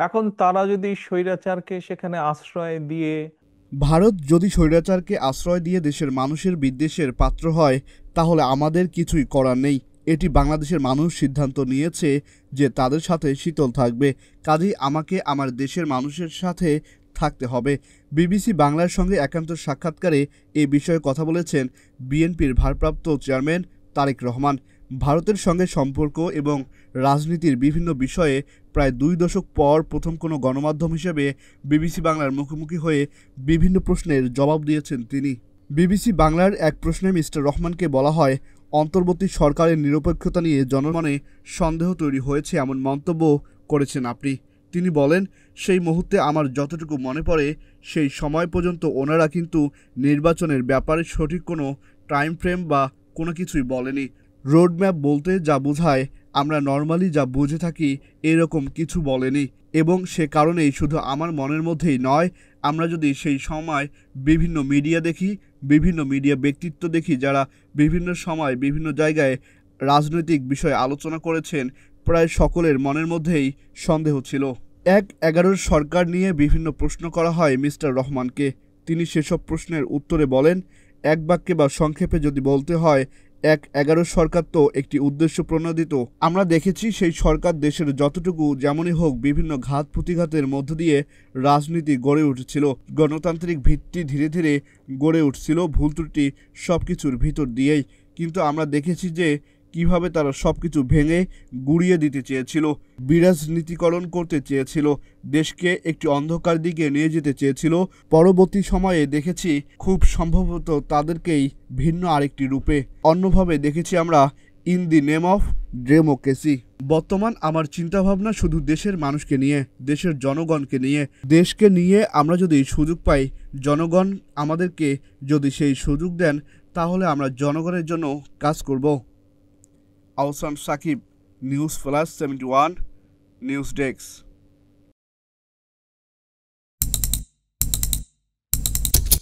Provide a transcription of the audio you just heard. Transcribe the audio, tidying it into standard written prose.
এখন তারা যদি স্বৈরাচারকে সেখানে আশ্রয় দিয়ে, ভারত যদি স্বৈরাচারকে আশ্রয় দিয়ে দেশের মানুষের বিদ্বেষের পাত্র হয়, তাহলে আমাদের কিছুই করার নেই। এটি বাংলাদেশের মানুষ সিদ্ধান্ত নিয়েছে যে তাদের সাথে শীতল থাকবে। কাজেই আমাকে আমার দেশের মানুষের সাথে থাকতে হবে। বিবিসি বাংলার সঙ্গে একান্ত সাক্ষাৎকারে এ বিষয়ে কথা বলেছেন বিএনপির ভারপ্রাপ্ত চেয়ারম্যান তারেক রহমান। ভারতের সঙ্গে সম্পর্ক এবং রাজনীতির বিভিন্ন বিষয়ে প্রায় ২ দশক পর প্রথম কোনো গণমাধ্যম হিসেবে বিবিসি বাংলার মুখোমুখি হয়ে বিভিন্ন প্রশ্নের জবাব দিয়েছেন তিনি। বিবিসি বাংলার এক প্রশ্নে মিস্টার রহমানকে বলা হয়, অন্তর্বর্তী সরকারের নিরপেক্ষতা নিয়ে জনমনে সন্দেহ তৈরি হয়েছে এমন মন্তব্য করেছেন আপনি। তিনি বলেন, সেই মুহূর্তে আমার যতটুকু মনে পড়ে, সেই সময় পর্যন্ত ওনারা কিন্তু নির্বাচনের ব্যাপারে সঠিক কোনো টাইম ফ্রেম বা কোনো কিছুই বলেনি। রোডম্যাপ বলতে যা বোঝায় আমরা নর্মালি যা বুঝে থাকি এরকম কিছু বলেনি। এবং সে কারণেই শুধু আমার মনের মধ্যেই নয়, আমরা যদি সেই সময় বিভিন্ন মিডিয়া দেখি, বিভিন্ন মিডিয়া ব্যক্তিত্ব দেখি যারা বিভিন্ন সময় বিভিন্ন জায়গায় রাজনৈতিক বিষয়ে আলোচনা করেছেন, প্রায় সকলের মনের মধ্যেই সন্দেহ ছিল। ১/১১ সরকার নিয়ে বিভিন্ন প্রশ্ন করা হয় মিস্টার রহমানকে। তিনি সেসব প্রশ্নের উত্তরে বলেন, এক বাক্যে বা সংক্ষেপে যদি বলতে হয়, ১/১১ সরকার তো একটি উদ্দেশ্য প্রণোদিত। আমরা দেখেছি সেই সরকার দেশের যতটুকু যেমনই হোক বিভিন্ন ঘাত প্রতিঘাতের মধ্য দিয়ে রাজনীতি গড়ে উঠেছিল। গণতান্ত্রিক ভিত্তি ধীরে ধীরে গড়ে উঠছিল ভুল ত্রুটি সব কিছুর ভিতর দিয়েই। কিন্তু আমরা দেখেছি যে কিভাবে তারা সবকিছু ভেঙে গুঁড়িয়ে দিতে চেয়েছিল, বিরাজনীতিকরণ করতে চেয়েছিল, দেশকে একটি অন্ধকার দিকে নিয়ে যেতে চেয়েছিল। পরবর্তী সময়ে দেখেছি খুব সম্ভবত তাদেরকেই ভিন্ন আরেকটি রূপে, অন্যভাবে দেখেছি আমরা in the name of democracy. বর্তমান আমার চিন্তাভাবনা শুধু দেশের মানুষকে নিয়ে, দেশের জনগণকে নিয়ে। দেশকে নিয়ে আমরা যদি সুযোগ পাই, জনগণ আমাদেরকে যদি সেই সুযোগ দেন, তাহলে আমরা জনগণের জন্য কাজ করব। Ahsan Sakib, news flash 71, news desk.